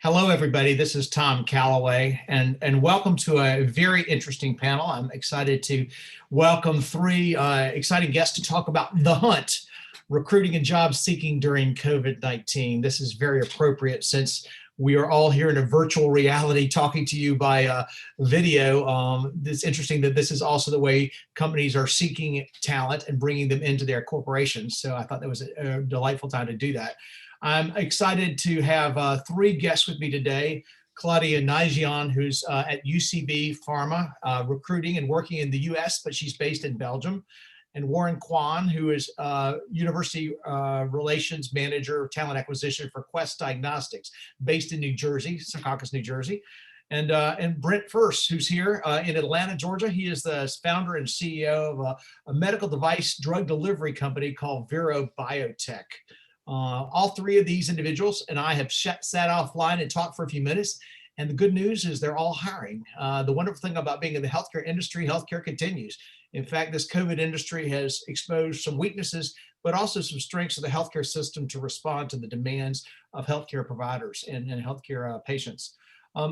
Hello, everybody. This is Tom Calloway, and welcome to a very interesting panel. I'm excited to welcome three exciting guests to talk about the hunt, recruiting and job seeking during COVID-19. This is very appropriate since we are all here in a virtual reality talking to you by video. It's interesting that this is also the way companies are seeking talent and bringing them into their corporations. So I thought that was a delightful time to do that. I'm excited to have three guests with me today. Claudia Naijian, who's at UCB Pharma, recruiting and working in the US, but she's based in Belgium. And Warren Kwan, who is University Relations Manager of Talent Acquisition for Quest Diagnostics, based in New Jersey, Secaucus, New Jersey. And Brent First, who's here in Atlanta, Georgia. He is the founder and CEO of a medical device drug delivery company called Vero Biotech. All three of these individuals and I have sat offline and talked for a few minutes. And the good news is they're all hiring. The wonderful thing about being in the healthcare industry, healthcare continues. In fact, this COVID industry has exposed some weaknesses, but also some strengths of the healthcare system to respond to the demands of healthcare providers and healthcare patients.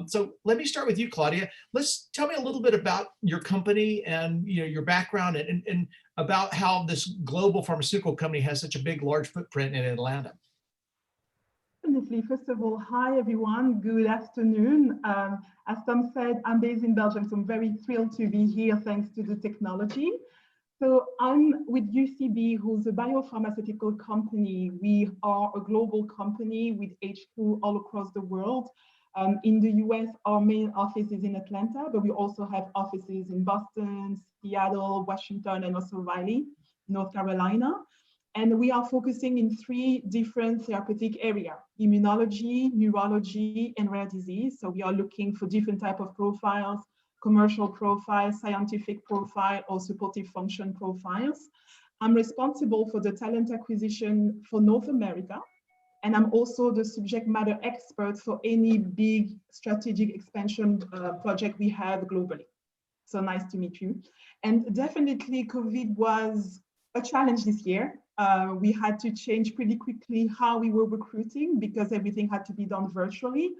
So let me start with you, Claudia. Let's tell me a little bit about your company and your background and about how this global pharmaceutical company has such a big, large footprint in Atlanta. Definitely. First of all, hi everyone. Good afternoon. As Tom said, I'm based in Belgium, so I'm very thrilled to be here thanks to the technology. So I'm with UCB, who's a biopharmaceutical company. We are a global company with HQ all across the world. In the US, our main office is in Atlanta, but we also have offices in Boston, Seattle, Washington, and also Raleigh, North Carolina. And we are focusing in three different therapeutic areas: immunology, neurology, and rare disease. So we are looking for different types of profiles, commercial profiles, scientific profile, or supportive function profiles. I'm responsible for the talent acquisition for North America. And I'm also the subject matter expert for any big strategic expansion project we have globally. So nice to meet you. And definitely COVID was a challenge this year. We had to change pretty quickly how we were recruiting because everything had to be done virtually.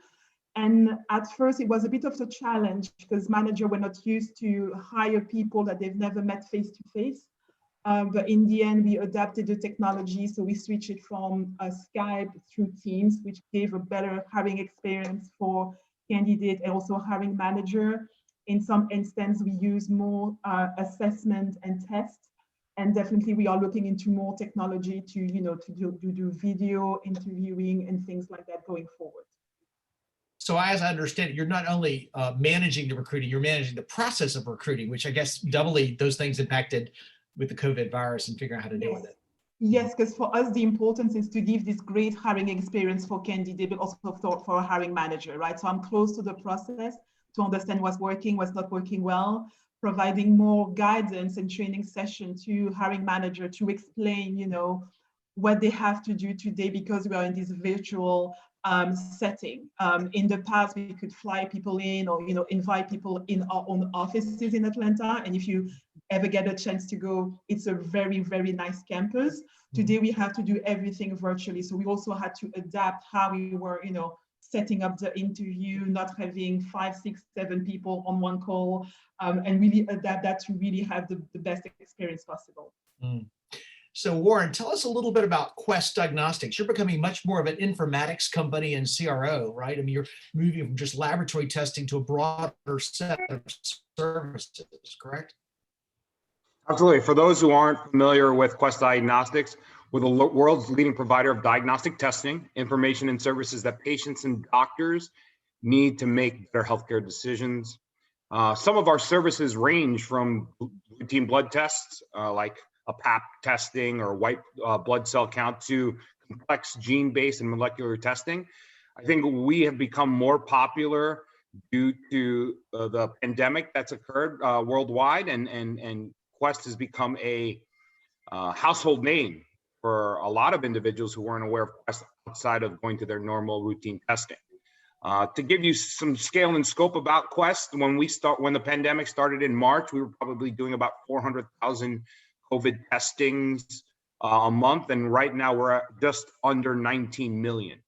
And at first it was a bit of a challenge because managers were not used to hire people that they've never met face to face. But in the end, we adapted the technology. So we switched it from Skype through Teams, which gave a better hiring experience for candidate and also hiring manager. In some instances, we use more assessment and tests. And definitely we are looking into more technology to do video interviewing and things like that going forward. So as I understand it, you're not only managing the recruiting, you're managing the process of recruiting, which I guess doubly those things impacted with the COVID virus and figure out how to deal with it. Yes, because for us, the importance is to give this great hiring experience for candidate, but also for a hiring manager, right? So I'm close to the process to understand what's working, what's not working well, providing more guidance and training session to hiring manager to explain, what they have to do today because we are in this virtual setting. In the past, we could fly people in or invite people in our own offices in Atlanta. And if you ever get a chance to go, it's a very, very nice campus. Today, we have to do everything virtually. So we also had to adapt how we were, setting up the interview, not having 5, 6, 7 people on one call, and really adapt that to really have the best experience possible. So Warren, tell us a little bit about Quest Diagnostics. You're becoming much more of an informatics company and CRO, right? I mean, you're moving from just laboratory testing to a broader set of services, correct? Absolutely. For those who aren't familiar with Quest Diagnostics, we're the world's leading provider of diagnostic testing, information, and services that patients and doctors need to make their healthcare decisions. Some of our services range from routine blood tests, like a PAP testing or white blood cell count, to complex gene-based and molecular testing. I think we have become more popular due to the pandemic that's occurred worldwide, and Quest has become a household name for a lot of individuals who weren't aware of Quest outside of going to their normal routine testing. To give you some scale and scope about Quest, when the pandemic started in March, we were probably doing about 400,000 COVID testings a month, and right now we're at just under 19 million.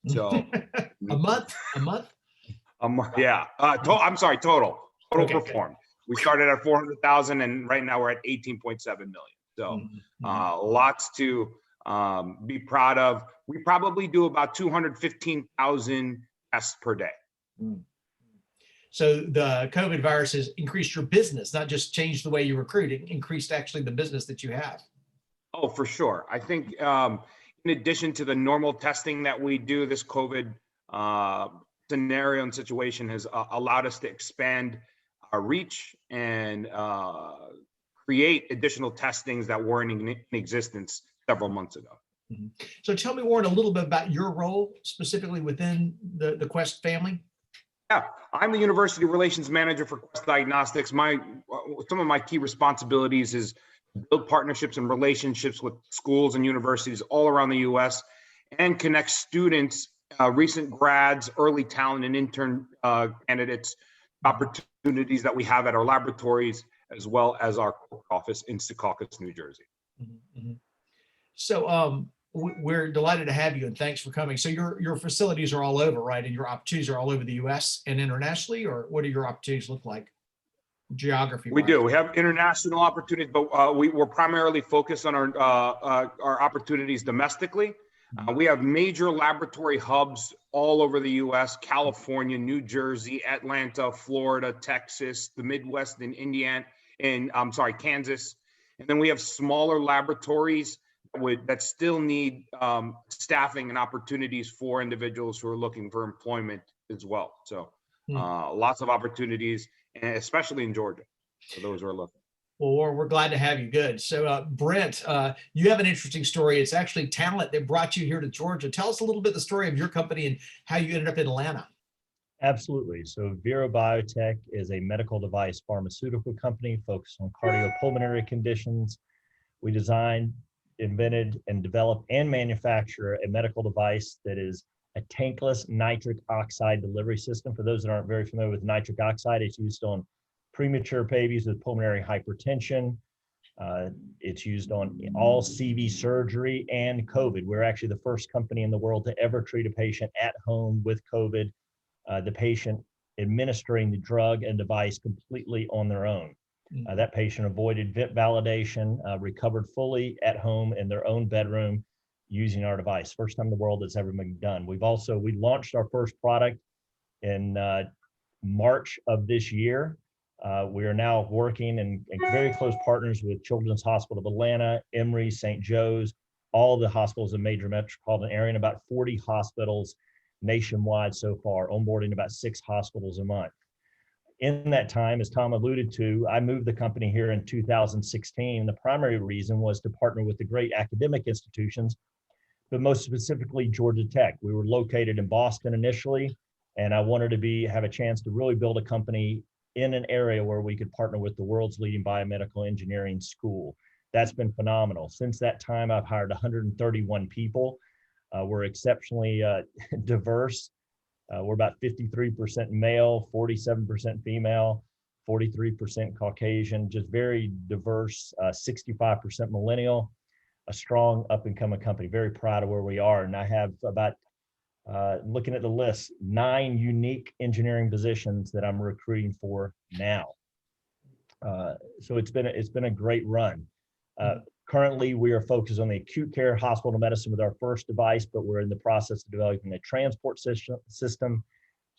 So A month, a month? yeah, I'm sorry, total Okay, good. performed. We started at 400,000 and right now we're at 18.7 million. So lots to be proud of. We probably do about 215,000 tests per day. So the COVID virus has increased your business, not just changed the way you recruit, it increased actually the business that you have. Oh, for sure. I think in addition to the normal testing that we do, this COVID scenario and situation has allowed us to expand our reach and create additional testings that weren't in existence several months ago. So tell me, Warren, a little bit about your role specifically within the Quest family. Yeah, I'm the University Relations Manager for Quest Diagnostics. Some of my key responsibilities is build partnerships and relationships with schools and universities all around the U.S. and connect students, recent grads, early talent, and intern candidates, opportunities that we have at our laboratories, as well as our office in Secaucus, New Jersey. So we're delighted to have you, and thanks for coming. So your facilities are all over, right? And your opportunities are all over the U.S. and internationally, or what do your opportunities look like? Geography. We do. We have international opportunities, but we're primarily focused on our opportunities domestically. We have major laboratory hubs all over the U.S., California, New Jersey, Atlanta, Florida, Texas, the Midwest, and Kansas. And then we have smaller laboratories that still need staffing and opportunities for individuals who are looking for employment as well. So lots of opportunities, and especially in Georgia, for those who are looking. Well, we're glad to have you. Good. So Brent, you have an interesting story. It's actually talent that brought you here to Georgia. Tell us a little bit the story of your company and how you ended up in Atlanta. Absolutely. So Vero Biotech is a medical device pharmaceutical company focused on cardiopulmonary conditions. We designed, invented, and developed and manufacture a medical device that is a tankless nitric oxide delivery system. For those that aren't very familiar with nitric oxide, it's used on premature babies with pulmonary hypertension. It's used on all CV surgery and COVID. We're actually the first company in the world to ever treat a patient at home with COVID, the patient administering the drug and device completely on their own. That patient avoided vent validation, recovered fully at home in their own bedroom using our device. First time in the world that's ever been done. We launched our first product in March of this year. We are now working in very close partners with Children's Hospital of Atlanta, Emory, St. Joe's, all the hospitals in major metropolitan area, and about 40 hospitals nationwide so far, onboarding about 6 hospitals a month. In that time, as Tom alluded to, I moved the company here in 2016. The primary reason was to partner with the great academic institutions, but most specifically Georgia Tech. We were located in Boston initially, and I wanted to have a chance to really build a company in an area where we could partner with the world's leading biomedical engineering school. That's been phenomenal. Since that time, I've hired 131 people. We're exceptionally diverse. We're about 53% male, 47% female, 43% Caucasian, just very diverse, 65% millennial, a strong up and coming company. Very proud of where we are. And I have about, looking at the list, 9 unique engineering positions that I'm recruiting for now. So it's been a great run. Currently, we are focused on the acute care hospital medicine with our first device, but we're in the process of developing a transport system. This will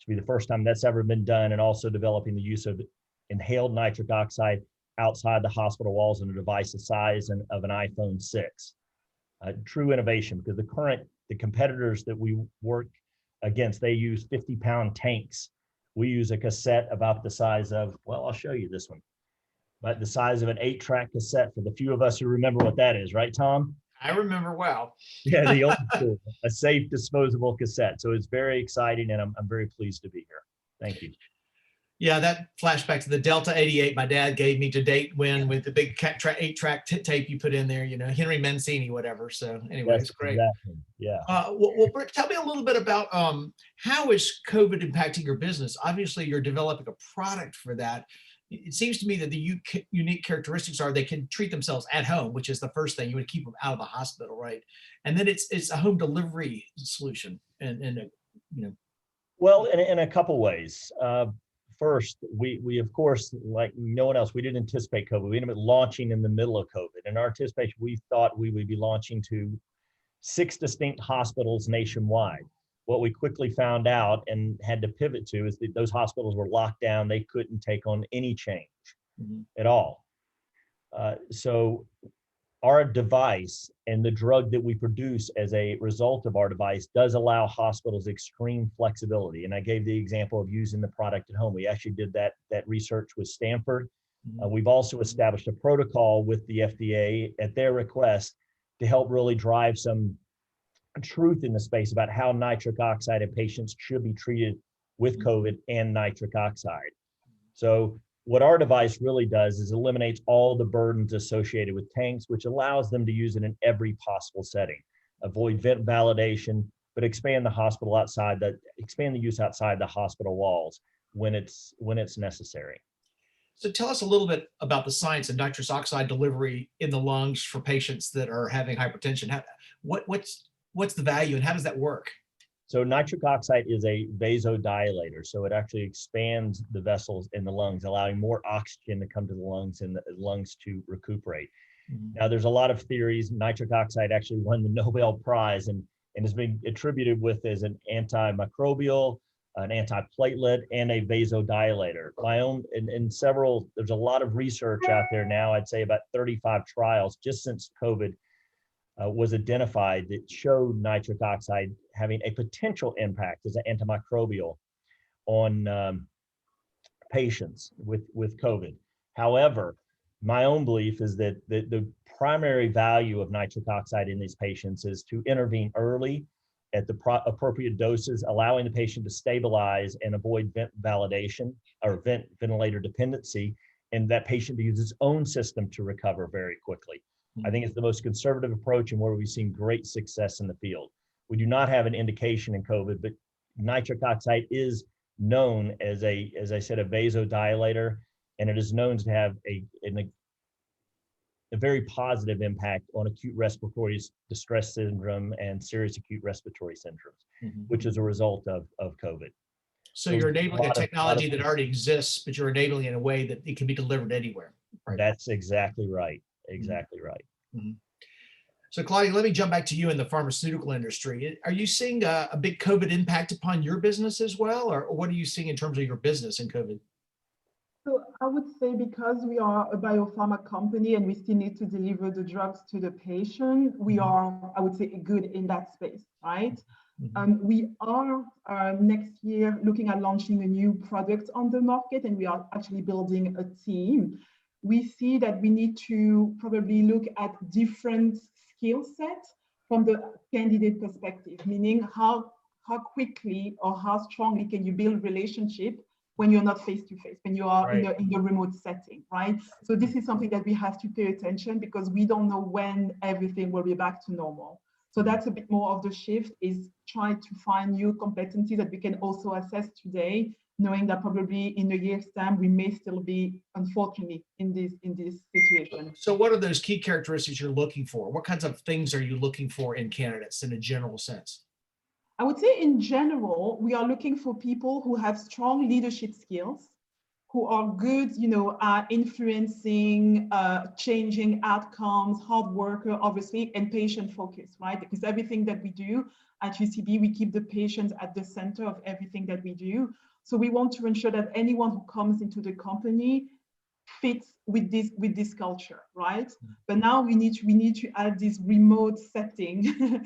be the first time that's ever been done, and also developing the use of inhaled nitric oxide outside the hospital walls in a device the size of an iPhone 6. True innovation, because the competitors that we work against, they use 50-pound tanks. We use a cassette about the size of, well, I'll show you this one, but the size of an 8-track cassette, for the few of us who remember what that is, right, Tom? I remember well. Yeah, the old school, a safe disposable cassette. So it's very exciting, and I'm very pleased to be here. Thank you. Yeah, that flashback to the Delta 88 my dad gave me to date when with the big 8-track tape you put in there, Henry Mancini, whatever. So anyway, it's great. Exactly. Yeah. Well, Brett, tell me a little bit about how is COVID impacting your business? Obviously, you're developing a product for that. It seems to me that the unique characteristics are they can treat themselves at home, which is the first thing. You would keep them out of the hospital, right? And then it's a home delivery solution. Well, in a couple ways. First, we of course, like no one else, we didn't anticipate COVID. We ended up launching in the middle of COVID. In our anticipation, we thought we would be launching to 6 distinct hospitals nationwide. What we quickly found out and had to pivot to is that those hospitals were locked down. They couldn't take on any change at all. So our device and the drug that we produce as a result of our device does allow hospitals extreme flexibility. And I gave the example of using the product at home. We actually did that research with Stanford. We've also established a protocol with the FDA at their request to help really drive some truth in the space about how nitric oxide in patients should be treated with COVID and nitric oxide. So what our device really does is eliminates all the burdens associated with tanks, which allows them to use it in every possible setting, avoid vent validation, but expand the use outside the hospital walls when it's necessary. So tell us a little bit about the science of nitrous oxide delivery in the lungs for patients that are having hypertension. What's the value and how does that work? So nitric oxide is a vasodilator. So it actually expands the vessels in the lungs, allowing more oxygen to come to the lungs and the lungs to recuperate. Now, there's a lot of theories. Nitric oxide actually won the Nobel Prize and has been attributed with as an antimicrobial, an antiplatelet, and a vasodilator. There's a lot of research out there now, I'd say about 35 trials just since COVID was identified that showed nitric oxide having a potential impact as an antimicrobial on patients with COVID. However, my own belief is that the primary value of nitric oxide in these patients is to intervene early at the appropriate doses, allowing the patient to stabilize and avoid vent validation or ventilator dependency, and that patient to use its own system to recover very quickly. I think it's the most conservative approach and where we've seen great success in the field. We do not have an indication in COVID, but nitric oxide is known as a vasodilator, and it is known to have a very positive impact on acute respiratory distress syndrome and serious acute respiratory syndromes, which is a result of COVID. So you're enabling a technology that already exists, but you're enabling it in a way that it can be delivered anywhere. Right? That's exactly right. Exactly right. So Claudia, let me jump back to you in the pharmaceutical industry. Are you seeing a big COVID impact upon your business as well? Or what are you seeing in terms of your business in COVID? So I would say because we are a biopharma company and we still need to deliver the drugs to the patient, we are, I would say, good in that space, right? We are next year looking at launching a new product on the market, and we are actually building a team. We see that we need to probably look at different skill sets from the candidate perspective, meaning how quickly or how strongly can you build relationship when you're not face-to-face, when you are in the remote setting, right? So this is something that we have to pay attention because we don't know when everything will be back to normal. So that's a bit more of the shift, is try to find new competencies that we can also assess today, knowing that probably in a year's time, we may still be, unfortunately, in this situation. So what are those key characteristics you're looking for? What kinds of things are you looking for in candidates in a general sense? I would say in general, we are looking for people who have strong leadership skills, who are good, at influencing, changing outcomes, hard worker, obviously, and patient focus, right? Because everything that we do at UCB, we keep the patients at the center of everything that we do. So we want to ensure that anyone who comes into the company fits with this culture, right? But now we need to add this remote setting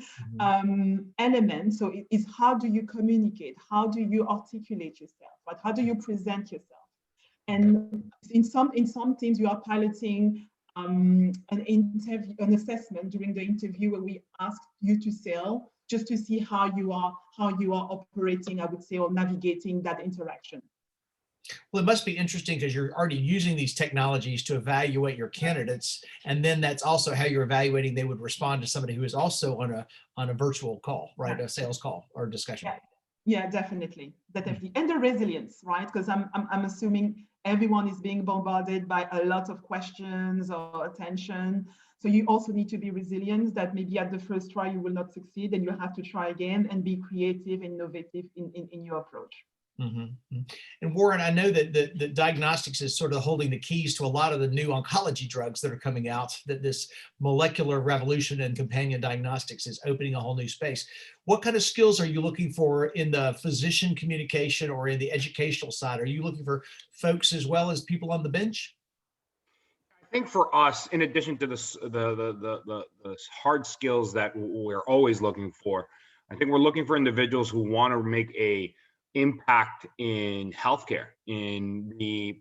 element. So it is, how do you communicate? How do you articulate yourself? Right? How do you present yourself? And in some teams, you are piloting an assessment during the interview where we ask you to sell, just to see how you are operating, I would say, or navigating that interaction. Well, it must be interesting because you're already using these technologies to evaluate your candidates, and then that's also how you're evaluating they would respond to somebody who is also on a virtual call, right? A sales call or discussion. Yeah, definitely. And the resilience, right? Because I'm assuming everyone is being bombarded by a lot of questions or attention. So you also need to be resilient, that maybe at the first try you will not succeed and you have to try again, and be creative, innovative in your approach. Mm-hmm. And Warren, I know that the diagnostics is sort of holding the keys to a lot of the new oncology drugs that are coming out, that this molecular revolution in companion diagnostics is opening a whole new space. What kind of skills are you looking for in the physician communication or in the educational side? Are you looking for folks as well as people on the bench? I think for us, in addition to the hard skills that we're always looking for, I think we're looking for individuals who want to make a impact in healthcare, in the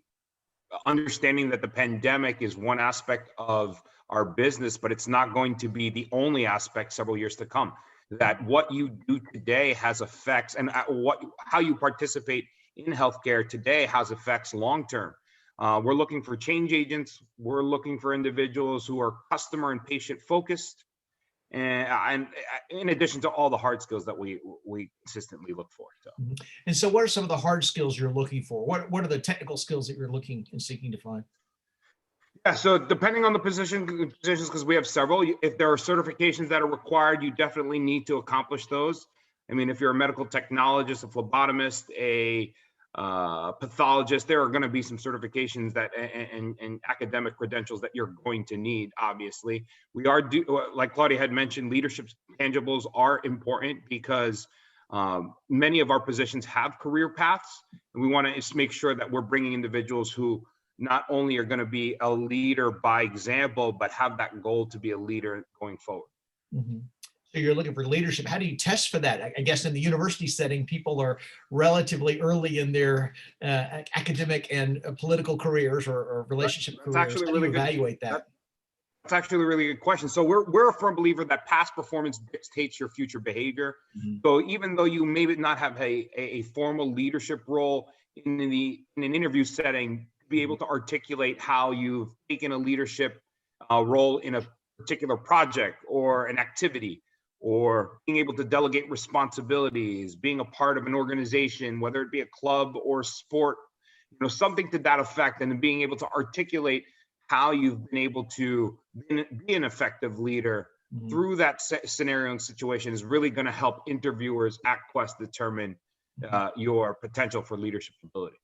understanding that the pandemic is one aspect of our business, but it's not going to be the only aspect several years to come. That what you do today has effects, and how you participate in healthcare today has effects long term. We're looking for change agents. We're looking for individuals who are customer and patient focused, and in addition to all the hard skills that we consistently look for. So. And so what are some of the hard skills you're looking for? What are the technical skills that you're looking and seeking to find? Yeah, so depending on the positions, because we have several, if there are certifications that are required, you definitely need to accomplish those. I mean, if you're a medical technologist, a phlebotomist, a pathologist, there are going to be some certifications that and academic credentials that you're going to need. Obviously, we are like Claudia had mentioned, leadership tangibles are important because many of our positions have career paths, and we want to just make sure that we're bringing individuals who not only are going to be a leader by example, but have that goal to be a leader going forward. Mm-hmm. So you're looking for leadership. How do you test for that? I guess in the university setting, people are relatively early in their academic and political careers or relationship That's careers. actually How do you evaluate that? That's actually a really good question. So we're a firm believer that past performance dictates your future behavior. Mm-hmm. So even though you may not have a formal leadership role in an interview setting, be able to articulate how you've taken a leadership role in a particular project or an activity, or being able to delegate responsibilities, being a part of an organization, whether it be a club or sport, something to that effect, and then being able to articulate how you've been able to be an effective leader mm-hmm. through that scenario and situation is really going to help interviewers at Quest determine your potential for leadership ability.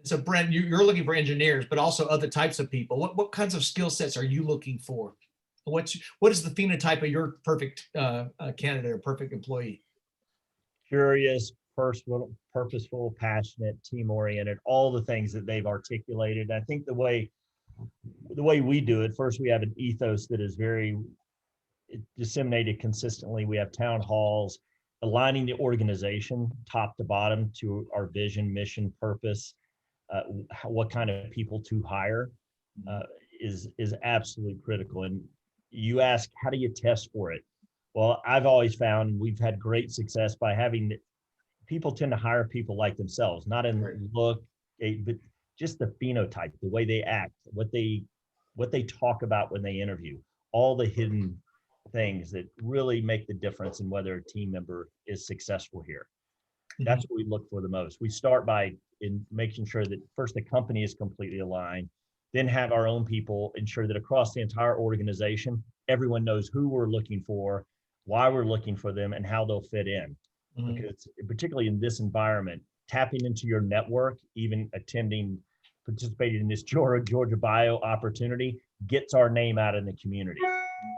So Brent, you're looking for engineers, but also other types of people. What kinds of skill sets are you looking for? What is the phenotype of your perfect candidate or perfect employee? Curious, purposeful, passionate, team-oriented, all the things that they've articulated. I think the way we do it, first we have an ethos that is very disseminated consistently. We have town halls, aligning the organization top to bottom to our vision, mission, purpose, what kind of people to hire is absolutely critical. And you ask, how do you test for it? Well, I've always found we've had great success by having people tend to hire people like themselves, not in look, but just the phenotype, the way they act, what they talk about when they interview, all the hidden things that really make the difference in whether a team member is successful here. That's what we look for the most. We start by making sure that first the company is completely aligned, then have our own people ensure that across the entire organization, everyone knows who we're looking for, why we're looking for them, and how they'll fit in. Mm-hmm. Because particularly in this environment, tapping into your network, even participating in this Georgia Bio opportunity, gets our name out in the community.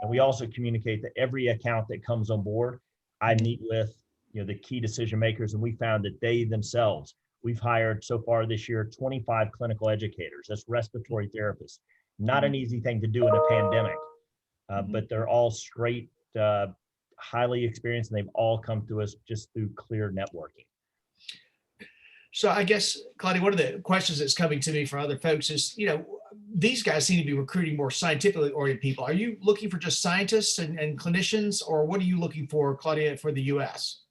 And we also communicate that every account that comes on board, I meet with the key decision makers, and we found that they themselves, we've hired so far this year 25 clinical educators, that's respiratory therapists. Not an easy thing to do in a pandemic, but they're all straight, highly experienced, and they've all come to us just through clear networking. So I guess, Claudia, one of the questions that's coming to me from other folks is, these guys seem to be recruiting more scientifically oriented people. Are you looking for just scientists and clinicians, or what are you looking for, Claudia, for the US?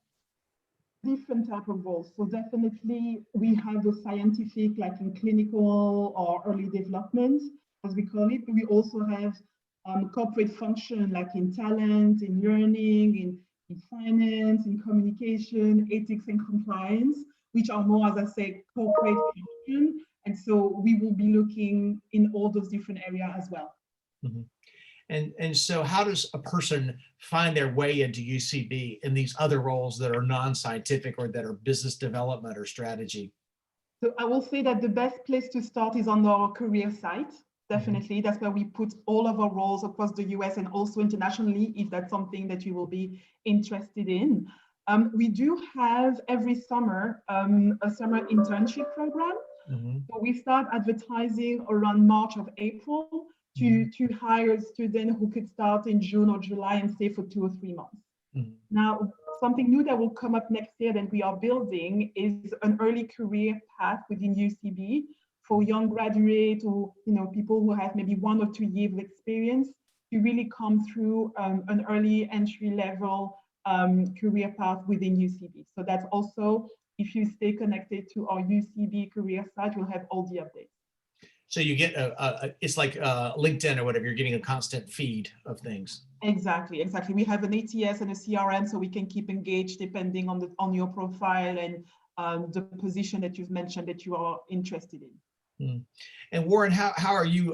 Different type of roles. So definitely we have the scientific, like in clinical or early development, as we call it. But we also have corporate function, like in talent, in learning, in finance, in communication, ethics and compliance. which are more, as I say, corporate function. And so we will be looking in all those different areas as well. Mhm. And so how does a person find their way into UCB in these other roles that are non-scientific or that are business development or strategy? So I will say that the best place to start is on our career site. Definitely, that's where we put all of our roles across the US and also internationally, if that's something that you will be interested in. We do have every summer a summer internship program. Mhm. So we start advertising around March or April to hire a student who could start in June or July and stay for 2 or 3 months. Mhm. Now, something new that will come up next year that we are building is an early career path within UCB for young graduates or people who have maybe 1 or 2 years of experience to really come through an early entry level career path within UCB. So that's also, if you stay connected to our UCB career site, you'll have all the updates. So you get it's like LinkedIn or whatever, you're getting a constant feed of things. Exactly. We have an ATS and a CRM, so we can keep engaged depending on your profile and the position that you've mentioned that you are interested in. Hmm. And Warren, how are you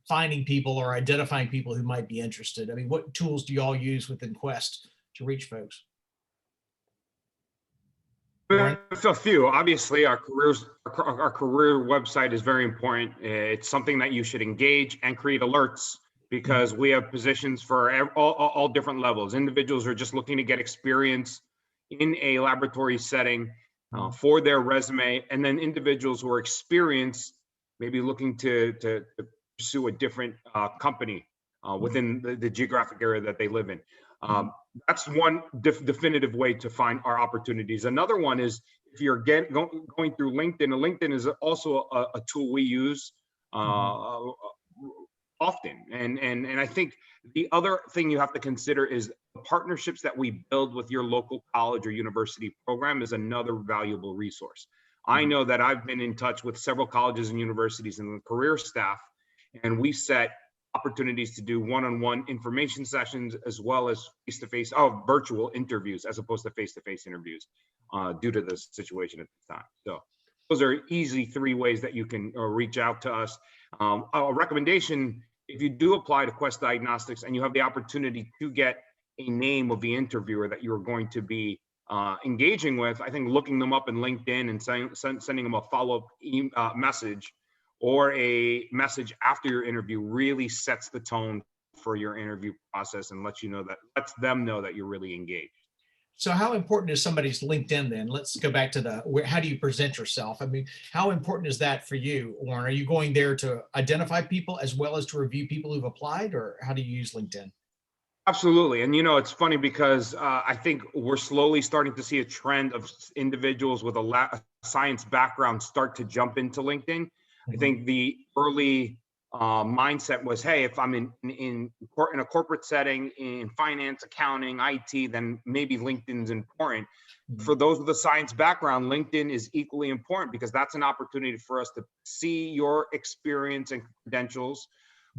finding people or identifying people who might be interested? I mean, what tools do you all use within Quest to reach folks? Warren? There's a few. Obviously, our career website is very important. It's something that you should engage and create alerts because we have positions for all different levels. Individuals are just looking to get experience in a laboratory setting for their resume, and then individuals who are experienced, maybe looking to pursue a different company within the geographic area that they live in. That's one definitive way to find our opportunities. Another one is if you're going through LinkedIn. LinkedIn is also a tool we use often. And I think the other thing you have to consider is the partnerships that we build with your local college or university program is another valuable resource. I know that I've been in touch with several colleges and universities and the career staff, and we set opportunities to do one-on-one information sessions as well as face-to-face, virtual interviews as opposed to face-to-face interviews due to the situation at the time. So those are easy 3 ways that you can reach out to us. A recommendation, if you do apply to Quest Diagnostics and you have the opportunity to get a name of the interviewer that you're going to be engaging with, I think looking them up in LinkedIn and sending them a follow-up message or a message after your interview really sets the tone for your interview process and lets them know that you're really engaged. So how important is somebody's LinkedIn then? Let's go back to how do you present yourself? I mean, how important is that for you, Warren? Are you going there to identify people as well as to review people who've applied, or how do you use LinkedIn? Absolutely. And it's funny because I think we're slowly starting to see a trend of individuals with a science background start to jump into LinkedIn. I think the early mindset was, hey, if I'm in a corporate setting, in finance, accounting, IT, then maybe LinkedIn's important. For those with a science background, LinkedIn is equally important because that's an opportunity for us to see your experience and credentials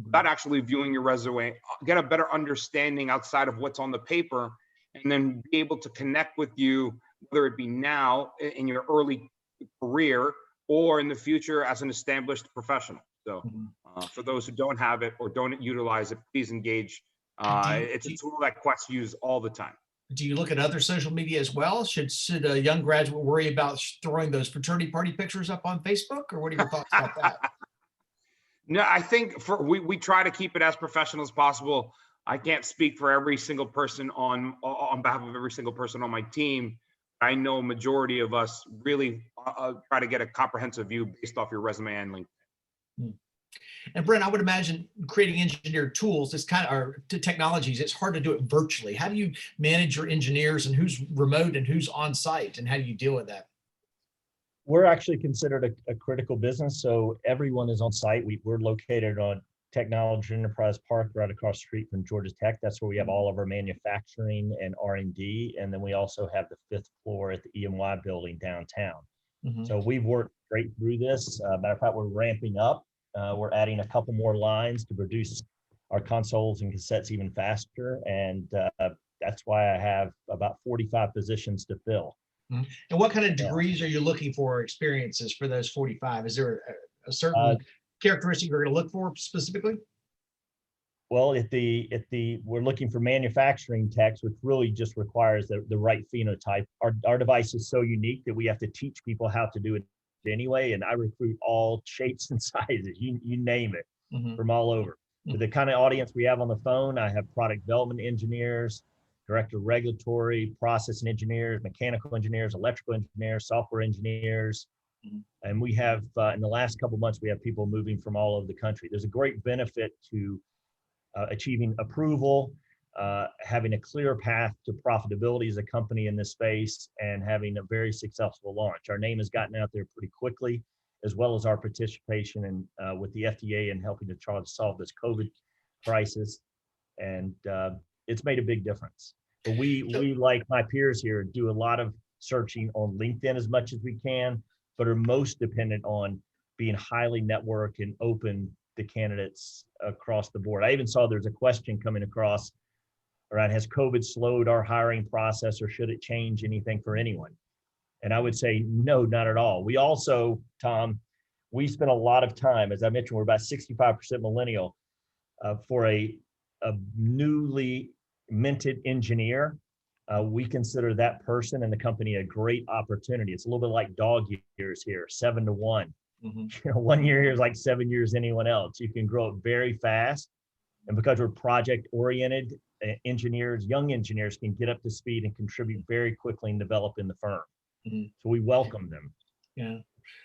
without actually viewing your resume, get a better understanding outside of what's on the paper, and then be able to connect with you, whether it be now in your early career or in the future as an established professional. So for those who don't have it or don't utilize it, please engage. It's a tool that Quest use all the time. Do you look at other social media as well? Should a young graduate worry about throwing those fraternity party pictures up on Facebook, or what are your thoughts about that? No, I think we try to keep it as professional as possible. I can't speak for every single person on behalf of every single person on my team. I know a majority of us really try to get a comprehensive view based off your resume and LinkedIn. And Brent, I would imagine creating engineered tools is technologies. It's hard to do it virtually. How do you manage your engineers and who's remote and who's on site, and how do you deal with that? We're actually considered a critical business, so everyone is on site. We're located on Technology Enterprise Park right across the street from Georgia Tech. That's where we have all of our manufacturing and R&D. And then we also have the 5th floor at the EMY building downtown. So we've worked straight through this. Matter of fact, we're ramping up. We're adding a couple more lines to produce our consoles and cassettes even faster. And that's why I have about 45 positions to fill. And what kind of Yeah. degrees are you looking for or experiences for those 45? Is there a certain Uh, characteristic you're going to look for specifically? Well, we're looking for manufacturing techs, which really just requires the right phenotype. Our device is so unique that we have to teach people how to do it anyway. And I recruit all shapes and sizes, you name it, from all over. For the kind of audience we have on the phone, I have product development engineers, director of regulatory, process engineers, mechanical engineers, electrical engineers, software engineers. And we have, in the last couple of months, we have people moving from all over the country. There's a great benefit to achieving approval, having a clear path to profitability as a company in this space, and having a very successful launch. Our name has gotten out there pretty quickly, as well as our participation in, with the FDA in helping to try to solve this COVID crisis. And it's made a big difference. But we, like my peers here, do a lot of searching on LinkedIn as much as we can, but are most dependent on being highly networked and open to candidates across the board. I even saw there's a question coming across around, has COVID slowed our hiring process, or should it change anything for anyone? And I would say, no, not at all. We also, Tom, we spend a lot of time, as I mentioned, we're about 65% millennial. For a newly minted engineer, we consider that person and the company a great opportunity. It's a little bit like dog years here, 7 to 1. You know, 1 year here is like 7 years anyone else. You can grow it very fast. And because we're project oriented, engineers, young engineers can get up to speed and contribute very quickly and develop in the firm. So we welcome them. Yeah.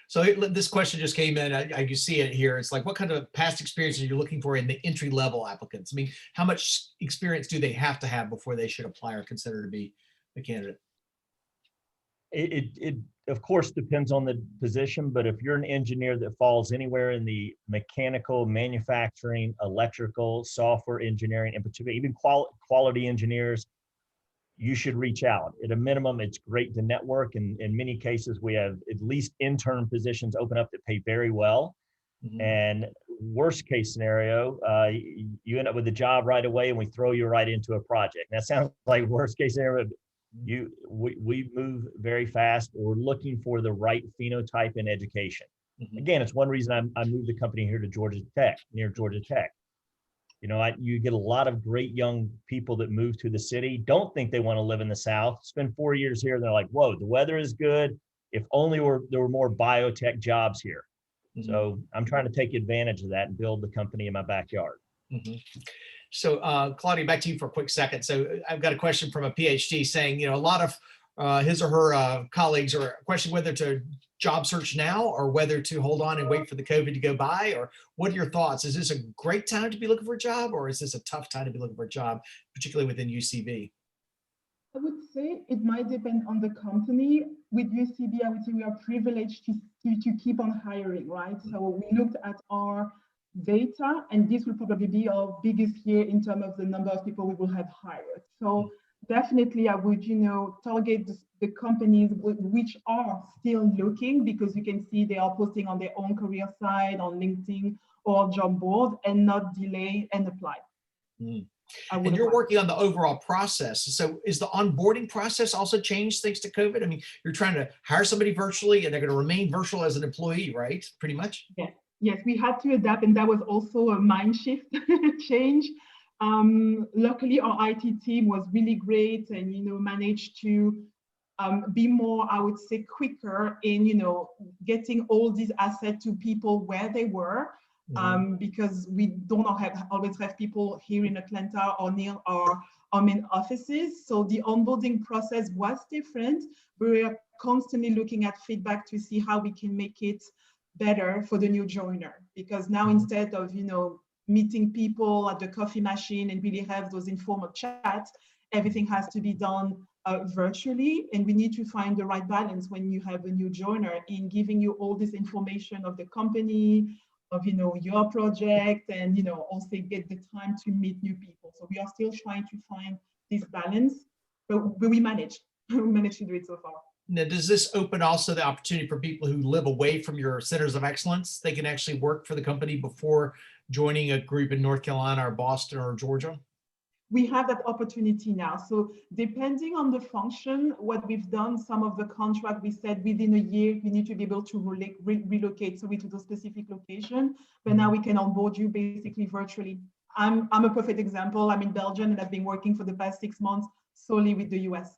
So this question just came in. I you see it here. It's like, what kind of past experiences are you looking for in the entry level applicants? I mean, how much experience do they have to have before they should apply or consider to be a candidate? It of course depends on the position, but if you're an engineer that falls anywhere in the mechanical, manufacturing, electrical, software engineering, in particular, even quality engineers, you should reach out. At a minimum, it's great to network. And in many cases, we have at least intern positions open up that pay very well. And worst case scenario, you end up with a job right away and we throw you right into a project. That sounds like worst case scenario. We move very fast. We're looking for the right phenotype in education. Again, it's one reason I moved the company here to Georgia Tech, near Georgia Tech. You know, you get a lot of great young people that move to the city, don't think they want to live in the South, spend 4 years here, and they're like, whoa, the weather is good. If only there were more biotech jobs here. So I'm trying to take advantage of that and build the company in my backyard. So Claudia, back to you for a quick second. So I've got a question from a PhD saying, you know, a lot of his or her colleagues are questioning whether to job search now or whether to hold on and wait for the COVID to go by. Or what are your thoughts? Is this a great time to be looking for a job, or is this a tough time to be looking for a job, particularly within UCB? I would say it might depend on the company. With UCB, I would say we are privileged to keep on hiring, right? So we looked at our data, and this will probably be our biggest year in terms of the number of people we will have hired. So definitely I would, you know, target the companies which are still looking, because you can see they are posting on their own career site, on LinkedIn or job board, and not delay and apply. And you're working on the overall process. So is the onboarding process also changed thanks to COVID? I mean, you're trying to hire somebody virtually and they're going to remain virtual as an employee, right? Pretty much. Yeah. Yes, we had to adapt, and that was also a mind shift change. Luckily, our IT team was really great, and managed to be more, I would say, quicker in getting all these assets to people where they were, because we don't always have people here in Atlanta or near our main offices. So the onboarding process was different. We were constantly looking at feedback to see how we can make it better for the new joiner, because now instead of meeting people at the coffee machine and really have those informal chats, everything has to be done virtually, and we need to find the right balance when you have a new joiner in giving you all this information of the company, of your project, and also get the time to meet new people. So we are still trying to find this balance, but we managed to do it so far. Now, does this open also the opportunity for people who live away from your centers of excellence? They can actually work for the company before joining a group in North Carolina or Boston or Georgia? we have that opportunity now. So depending on the function, what we've done, some of the contract, we said within a year, you need to be able to relocate so to the specific location, but now we can onboard you basically virtually. I'm a perfect example. I'm in Belgium and I've been working for the past 6 months solely with the US.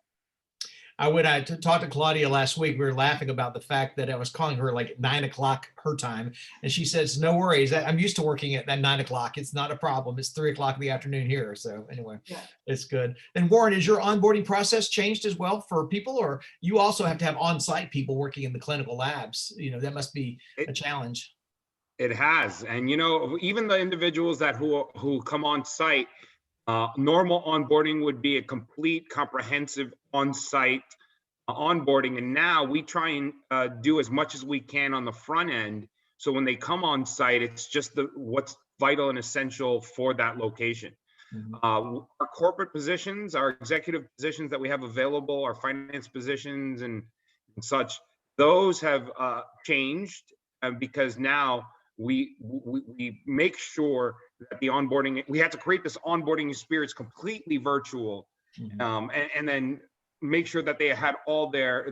When I talked to Claudia last week, we were laughing about the fact that I was calling her like at 9 o'clock her time. And she says, no worries. I'm used to working at 9 o'clock. It's not a problem. It's 3 o'clock in the afternoon here. So anyway, Yeah. It's good. And Warren, is your onboarding process changed as well for people, or you also have to have on-site people working in the clinical labs? That must be a challenge. It has. And, even the individuals who come on site, normal onboarding would be a complete, comprehensive on-site onboarding. And now we try and do as much as we can on the front end. So when they come on site, it's just what's vital and essential for that location. Our corporate positions, our executive positions that we have available, our finance positions and such, those have changed because now we make sure that the onboarding, we have to create this onboarding experience completely virtual, and then make sure that they had all their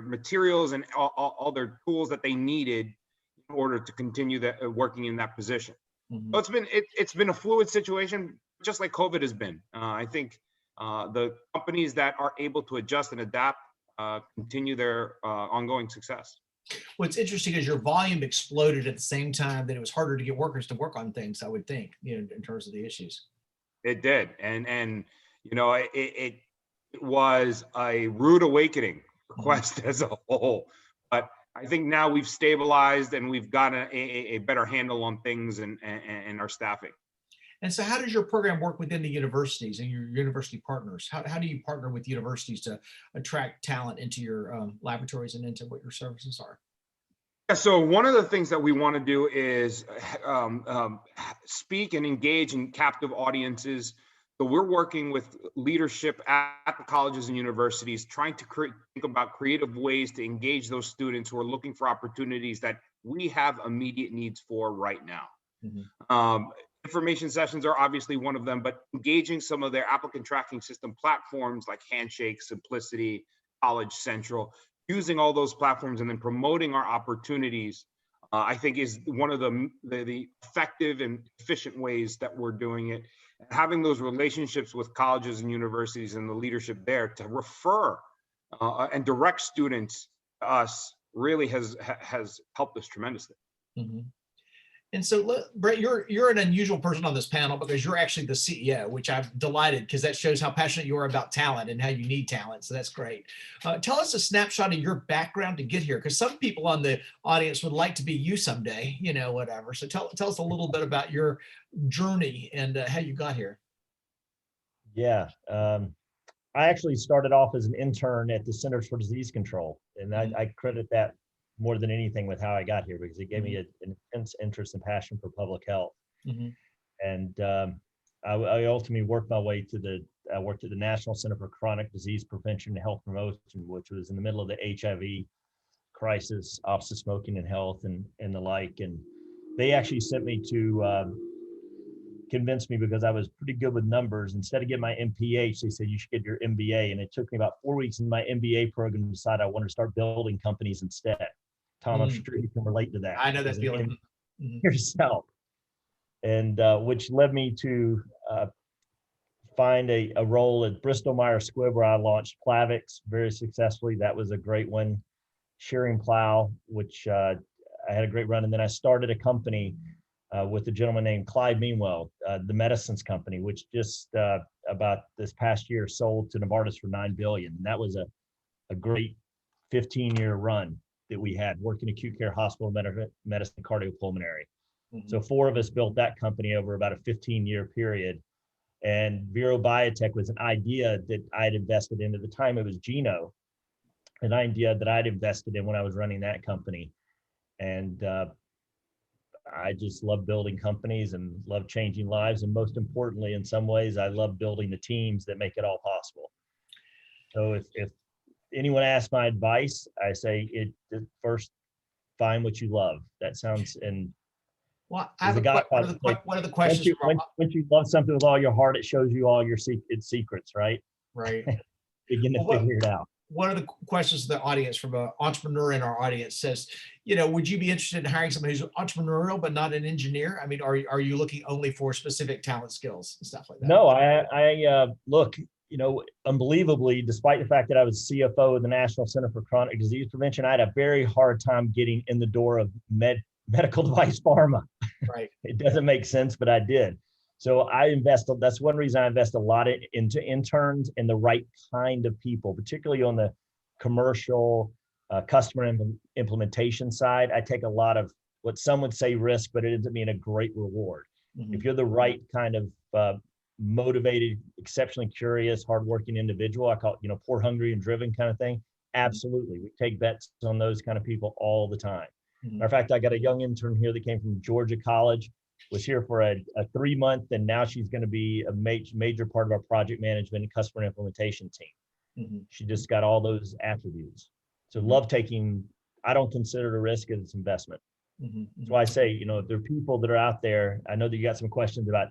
materials and all their tools that they needed in order to continue working in that position. So it's been a fluid situation, just like COVID has been. I think the companies that are able to adjust and adapt continue their ongoing success. What's interesting is your volume exploded at the same time that it was harder to get workers to work on things, I would think, in terms of the issues. It did. And it was a rude awakening for Quest as a whole. But I think now we've stabilized and we've got a better handle on things and our staffing. And so how does your program work within the universities and your university partners? How do you partner with universities to attract talent into your laboratories and into what your services are? Yeah, so one of the things that we want to do is speak and engage in captive audiences. So we're working with leadership at the colleges and universities, trying to think about creative ways to engage those students who are looking for opportunities that we have immediate needs for right now. Information sessions are obviously one of them, but engaging some of their applicant tracking system platforms like Handshake, Simplicity, College Central, using all those platforms and then promoting our opportunities, I think is one of the effective and efficient ways that we're doing it. Having those relationships with colleges and universities and the leadership there to refer and direct students to us really has helped us tremendously. And so, Brett, you're an unusual person on this panel because you're actually the CEO, which I'm delighted because that shows how passionate you are about talent and how you need talent. So that's great. Tell us a snapshot of your background to get here, because some people on the audience would like to be you someday, whatever. So tell us a little bit about your journey and how you got here. Yeah, I actually started off as an intern at the Centers for Disease Control, and I credit that more than anything with how I got here, because it gave me an intense interest and passion for public health. And I ultimately worked my way I worked at the National Center for Chronic Disease Prevention and Health Promotion, which was in the middle of the HIV crisis, Office of Smoking and Health and the like. And they actually sent me to convince me, because I was pretty good with numbers. Instead of getting my MPH, they said you should get your MBA. And it took me about 4 weeks in my MBA program to decide I wanted to start building companies instead. Tom, I'm sure you can relate to that. I know that feeling. Yourself. And which led me to find a role at Bristol Myers Squibb, where I launched Plavix very successfully. That was a great one. Shearing Plow, which I had a great run. And then I started a company with a gentleman named Clyde Meanwell, the medicines company, which just about this past year sold to Novartis for $9 billion. And that was a great 15-year run that we had working acute care hospital medicine, cardiopulmonary. So 4 of us built that company over about a 15-year period. And Vero Biotech was an idea that I'd invested in. At the time, it was Geno, an idea that I'd invested in when I was running that company. And I just love building companies and love changing lives. And most importantly, in some ways, I love building the teams that make it all possible. So if anyone asks my advice, I say first find what you love. That sounds, and Well, I have There's a guy one of called, the, one of the questions from our, once you love something with all your heart, it shows you all your its secrets, right? right. Begin to Well, figure it out. one of the questions of the audience from an entrepreneur in our audience says, would you be interested in hiring somebody who's entrepreneurial but not an engineer? I mean, are you looking only for specific talent skills and stuff like that? No, I look, unbelievably, despite the fact that I was CFO of the National Center for Chronic Disease Prevention, I had a very hard time getting in the door of medical device pharma. Right. It doesn't make sense, but I did. So that's one reason I invest a lot into interns and the right kind of people, particularly on the commercial customer implementation side. I take a lot of what some would say risk, but it ends up being a great reward. Mhm. If you're the right kind of motivated, exceptionally curious, hardworking individual, I call it, poor, hungry, and driven kind of thing. Absolutely. We take bets on those kind of people all the time. Mhm. Matter of fact, I got a young intern here that came from Georgia College, was here for a 3-month, and now she's going to be a major part of our project management and customer implementation team. Mhm. She just got all those attributes. So love taking, I don't consider it a risk, it's investment. Mhm. That's why I say, if there are people that are out there, I know that you got some questions about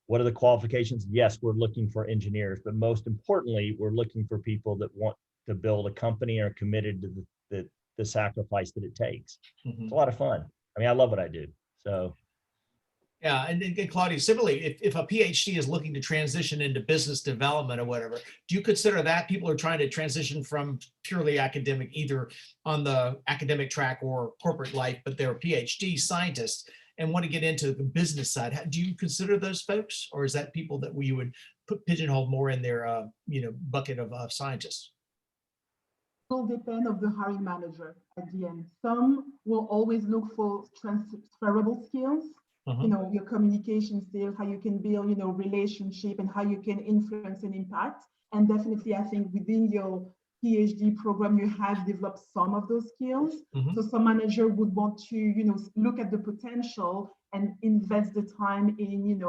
what are the qualifications? Yes, we're looking for engineers, but most importantly, we're looking for people that want to build a company and are committed to the sacrifice that it takes. Mhm. It's a lot of fun. I mean, I love what I do. So Yeah, and Claudia, similarly, if a PhD is looking to transition into business development or whatever, do you consider that people are trying to transition from purely academic, either on the academic track or corporate life, but they're PhD scientists and want to get into the business side? Do you consider those folks, or is that people that we would pigeonhole more in their bucket of scientists? It will depend of the hiring manager at the end. Some will always look for transferable skills. Uh-huh. Your communication skills, how you can build, relationship, and how you can influence and impact. And definitely, I think within your PhD program, you have developed some of those skills. Mhm. So some manager would want to, look at the potential and invest the time in,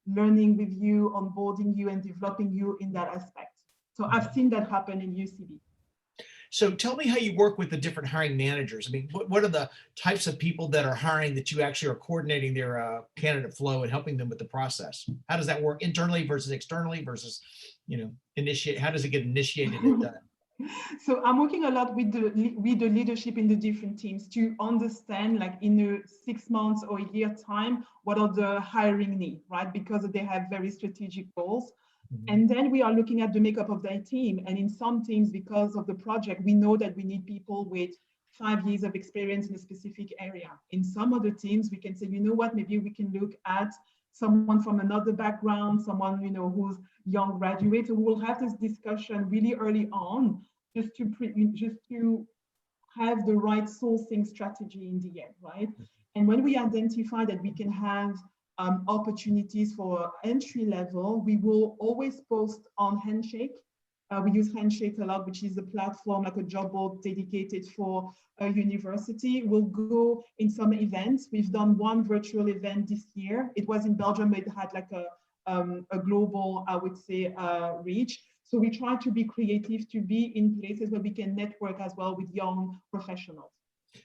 learning with you, onboarding you, and developing you in that aspect. So I've seen that happen in UCB. So tell me how you work with the different hiring managers. I mean, what are the types of people that are hiring that you actually are coordinating their candidate flow and helping them with the process? How does that work internally versus externally versus, initiate? How does it get initiated and done? So I'm working a lot with the leadership in the different teams to understand, like in a 6 months or a year time, what are the hiring needs, right? Because they have very strategic goals. Mhm. And then we are looking at the makeup of their team. And in some teams, because of the project, we know that we need people with 5 years of experience in a specific area. In some other teams, we can say, you know what, maybe we can look at someone from another background, someone, who's young graduate. So we'll have this discussion really early on, just to have the right sourcing strategy in the end, right? And when we identify that we can have opportunities for entry level, we will always post on Handshake. We use Handshake a lot, which is a platform like a job board dedicated for a university. We'll go in some events. We've done one virtual event this year. It was in Belgium, but it had like a global, I would say, reach. So we try to be creative, to be in places where we can network as well with young professionals.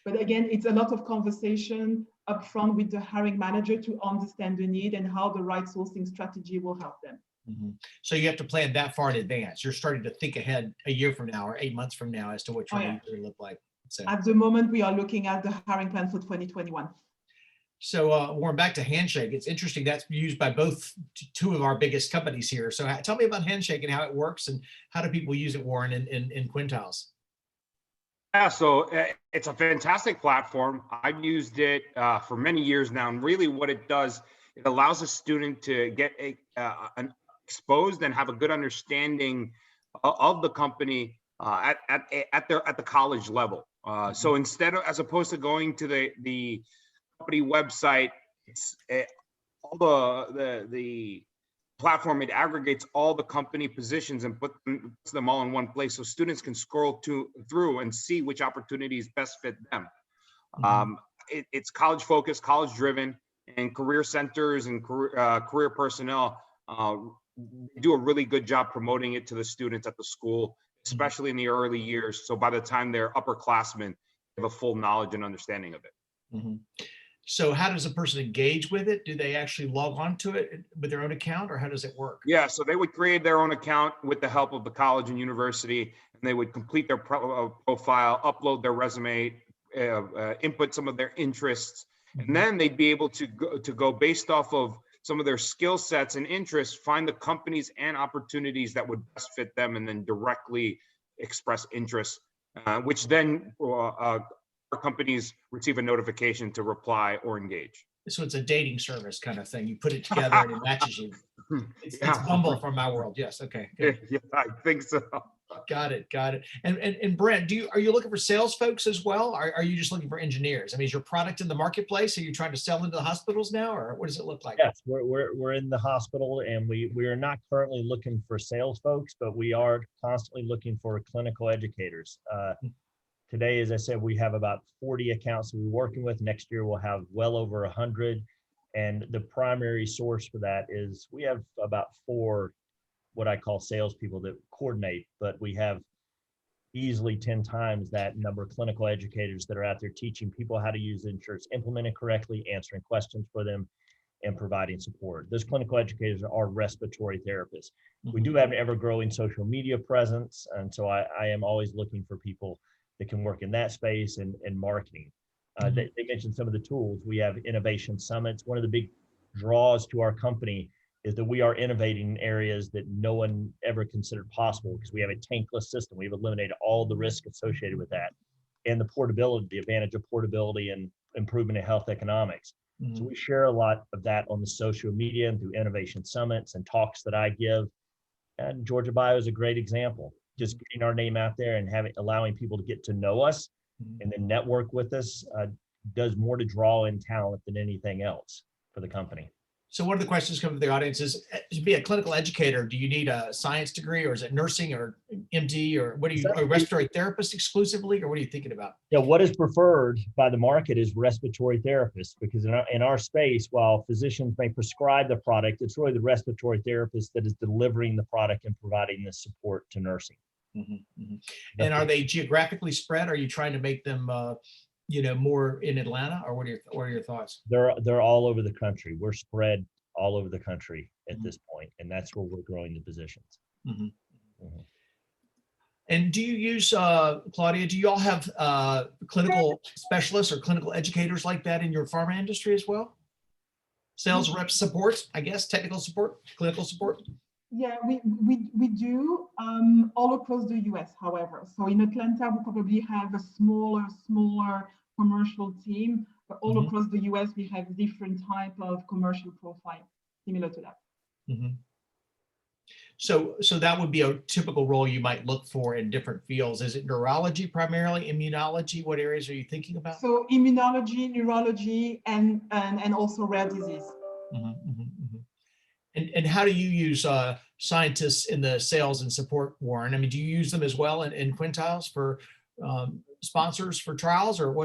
But again, it's a lot of conversation upfront with the hiring manager to understand the need and how the right sourcing strategy will help them. Mhm. So you have to plan that far in advance. You're starting to think ahead a year from now or 8 months from now as to what your needs will look like. So, at the moment, we are looking at the hiring plan for 2021. So Warren, back to Handshake. It's interesting that's used by two of our biggest companies here. So tell me about Handshake and how it works and how do people use it, Warren, in Quintiles? Yeah, so it's a fantastic platform. I've used it for many years now, and really what it does, it allows a student to get exposed and have a good understanding of the company at the college level. So instead of, as opposed to going to the company website, it's all the platform, it aggregates all the company positions and puts them all in one place so students can scroll through and see which opportunities best fit them. It's college focused, college driven, and career centers and career personnel do a really good job promoting it to the students at the school, especially in the early years. So by the time they're upperclassmen, they have a full knowledge and understanding of it. So how does a person engage with it? Do they actually log on to it with their own account, or how does it work? Yeah, so they would create their own account with the help of the college and university, and they would complete their profile, upload their resume, input some of their interests, and then they'd be able to go based off of some of their skill sets and interests, find the companies and opportunities that would best fit them, and then directly express interest, which then our companies receive a notification to reply or engage. So it's a dating service kind of thing. You put it together and it matches you. It's Bumble from my world. Yes. Okay. Good. Yeah, I think so. Got it. Got it. And Brent, are you looking for sales folks as well? Are you just looking for engineers? I mean, is your product in the marketplace? Are you trying to sell into the hospitals now, or what does it look like? Yes, we're in the hospital, and we are not currently looking for sales folks, but we are constantly looking for clinical educators. Today, as I said, we have about 40 accounts that we're working with. Next year, we'll have well over 100. And the primary source for that is we have about 4 what I call salespeople that coordinate, but we have easily 10 times that number of clinical educators that are out there teaching people how to use insurance, implement it correctly, answering questions for them, and providing support. Those clinical educators are respiratory therapists. We do have an ever-growing social media presence, and so I am always looking for people that can work in that space and marketing. They mentioned some of the tools. We have innovation summits. One of the big draws to our company is that we are innovating in areas that no one ever considered possible, because we have a tankless system. We've eliminated all the risk associated with that, and the portability, the advantage of portability and improvement in health economics. So we share a lot of that on the social media and through innovation summits and talks that I give. And Georgia Bio is a great example. Just getting our name out there and allowing people to get to know us and then network with us does more to draw in talent than anything else for the company. So one of the questions coming from the audience is, to be a clinical educator, do you need a science degree, or is it nursing or MD, or what are you, a respiratory therapist exclusively, or what are you thinking about? Yeah, what is preferred by the market is respiratory therapists, because in our space, while physicians may prescribe the product, it's really the respiratory therapist that is delivering the product and providing the support to nursing. And are they geographically spread? Are you trying to make them more in Atlanta, or what are your thoughts? They're all over the country. We're spread all over the country at this point, and that's where we're growing the positions. And do you use, Claudia, do you all have clinical specialists or clinical educators like that in your pharma industry as well? Sales rep support, I guess, technical support, clinical support? Yeah, we do all across the US, however. So in Atlanta, we probably have a smaller commercial team, but all across the US, we have different type of commercial profile similar to that. So that would be a typical role you might look for in different fields. Is it neurology primarily, immunology? What areas are you thinking about? So immunology, neurology, and also rare disease. And how do you use scientists in the sales and support, Warren? I mean, do you use them as well in Quintiles for sponsors for trials, or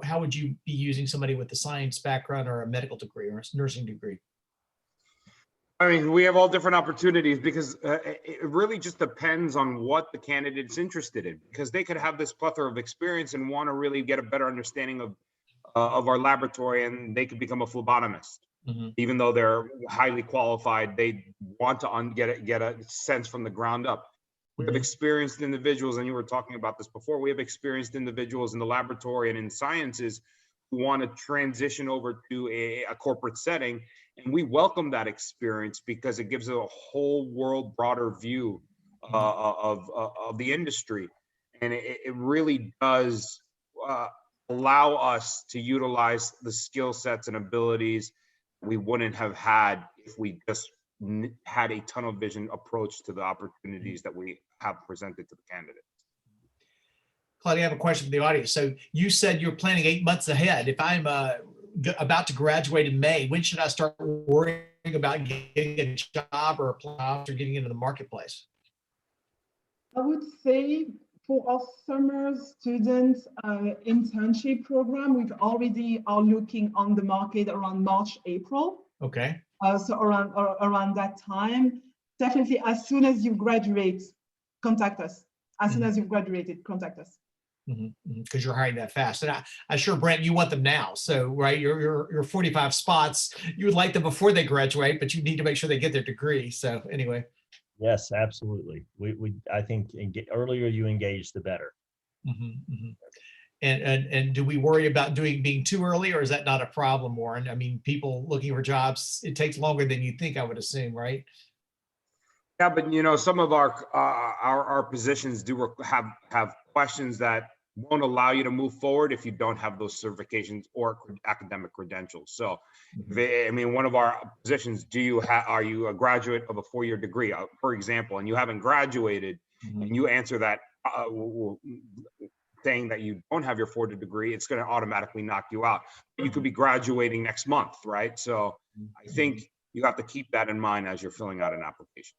how would you be using somebody with a science background or a medical degree or a nursing degree? I mean, we have all different opportunities, because it really just depends on what the candidate's interested in, because they could have this plethora of experience and want to really get a better understanding of our laboratory, and they could become a phlebotomist. Even though they're highly qualified, they want to get a sense from the ground up. We have experienced individuals, and you were talking about this before, we have experienced individuals in the laboratory and in sciences who want to transition over to a corporate setting. And we welcome that experience, because it gives a whole world broader view of the industry. And it really does allow us to utilize the skill sets and abilities we wouldn't have had if we just had a tunnel vision approach to the opportunities that we have presented to the candidates. Claudia, I have a question for the audience. So you said you're planning 8 months ahead. If I'm about to graduate in May, when should I start worrying about getting a job or applying or getting into the marketplace? I would say for our summer students internship program, we already are looking on the market around March, April. Okay. So around that time, definitely as soon as you graduate, contact us. As soon as you've graduated, contact us. Because you're hiring that fast. And I'm sure, Brent, you want them now. So, right, your 45 spots, you would like them before they graduate, but you need to make sure they get their degree. So anyway. Yes, absolutely. I think earlier you engage, the better. And do we worry about being too early, or is that not a problem, Warren? I mean, people looking for jobs, it takes longer than you think, I would assume, right? Yeah, but you know, some of our positions do have questions that won't allow you to move forward if you don't have those certifications or academic credentials. So, I mean, one of our positions, are you a graduate of a 4-year degree, for example, and you haven't graduated, and you answer that saying that you don't have your 4-year degree, it's going to automatically knock you out. You could be graduating next month, right? So, I think you have to keep that in mind as you're filling out an application.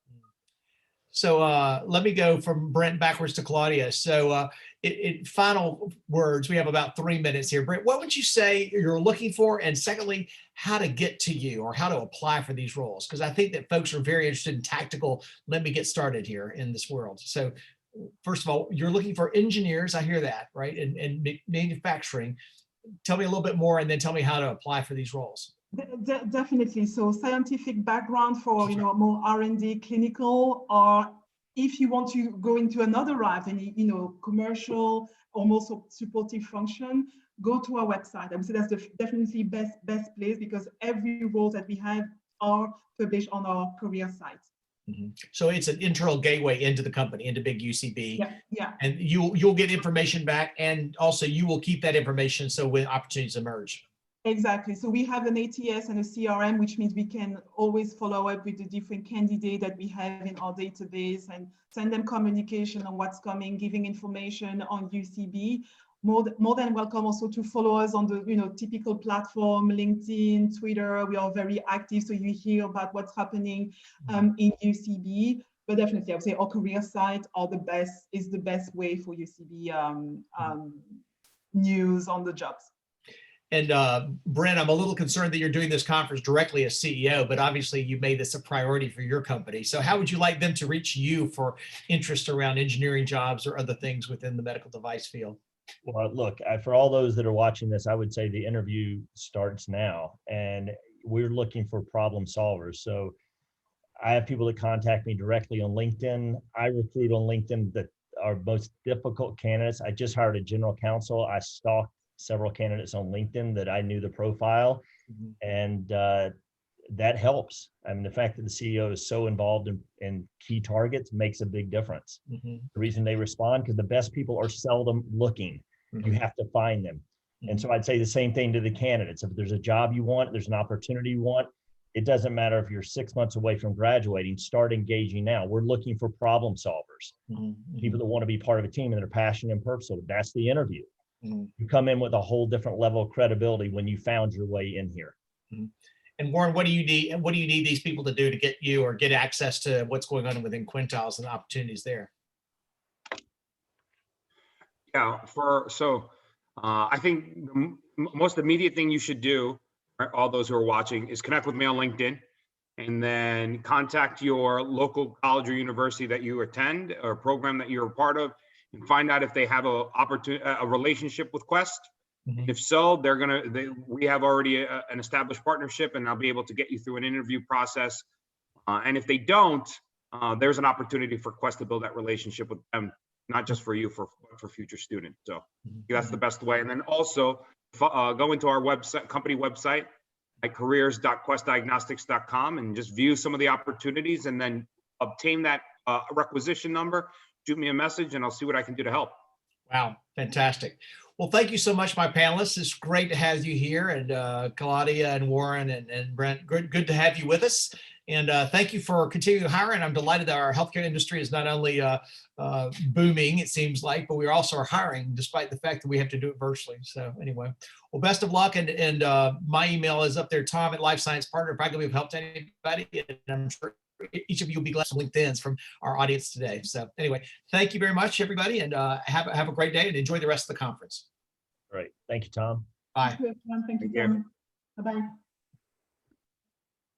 So let me go from Brent backwards to Claudia. So in final words, we have about 3 minutes here. Brent, what would you say you're looking for? And secondly, how to get to you or how to apply for these roles? Because I think that folks are very interested in tactical, let me get started here in this world. So first of all, you're looking for engineers. I hear that, right? And manufacturing. Tell me a little bit more and then tell me how to apply for these roles. Definitely. So scientific background for, you know, more R&D, clinical, or if you want to go into another route and, you know, commercial, almost supportive function, go to our website. I would say that's definitely best place because every role that we have are published on our career site. So it's an internal gateway into the company, into big UCB. Yeah. And you'll get information back, and also you will keep that information so when opportunities emerge. Exactly. So we have an ATS and a CRM, which means we can always follow up with the different candidates that we have in our database and send them communication on what's coming, giving information on UCB. More than welcome also to follow us on the, you know, typical platform, LinkedIn, Twitter. We are very active, so you hear about what's happening in UCB. But definitely, I would say our career site is the best way for UCB news on the jobs. And Brent, I'm a little concerned that you're doing this conference directly as CEO, but obviously you made this a priority for your company. So how would you like them to reach you for interest around engineering jobs or other things within the medical device field? Well, look, for all those that are watching this, I would say the interview starts now, and we're looking for problem solvers. So I have people that contact me directly on LinkedIn. I recruit on LinkedIn that are most difficult candidates. I just hired a general counsel. I stalked several candidates on LinkedIn that I knew the profile, and that helps. I mean, the fact that the CEO is so involved in key targets makes a big difference. The reason they respond, because the best people are seldom looking. You have to find them. And so I'd say the same thing to the candidates. If there's a job you want, there's an opportunity you want, it doesn't matter if you're 6 months away from graduating, start engaging now. We're looking for problem solvers, people that want to be part of a team and they're passionate and purposeful. That's the interview. You come in with a whole different level of credibility when you found your way in here. And Warren, what do you need? And what do you need these people to do to get you or get access to what's going on within Quintiles and opportunities there? Yeah, I think the most immediate thing you should do, all those who are watching, is connect with me on LinkedIn, and then contact your local college or university that you attend or program that you're a part of, and find out if they have a relationship with Quest. If so, we have already an established partnership, and I'll be able to get you through an interview process. And if they don't, there's an opportunity for Quest to build that relationship with them, not just for you, for future students. So that's the best way. And then also go into our website, company website at careers.questdiagnostics.com, and just view some of the opportunities, and then obtain that requisition number. Shoot me a message and I'll see what I can do to help. Wow, fantastic. Well, thank you so much, my panelists. It's great to have you here, and Claudia and Warren and Brent, good to have you with us. And thank you for continuing hiring. I'm delighted that our healthcare industry is not only booming, it seems like, but we also are hiring despite the fact that we have to do it virtually. So anyway, well, best of luck. And my email is up there, Tom@LifeSciencePartner, if I can be of help to anybody. And I'm sure each of you will be glad to LinkedIn's from our audience today. So anyway, thank you very much, everybody, and have a great day and enjoy the rest of the conference. Great. Thank you, Tom. Bye. Thank you, Tom. Bye-bye.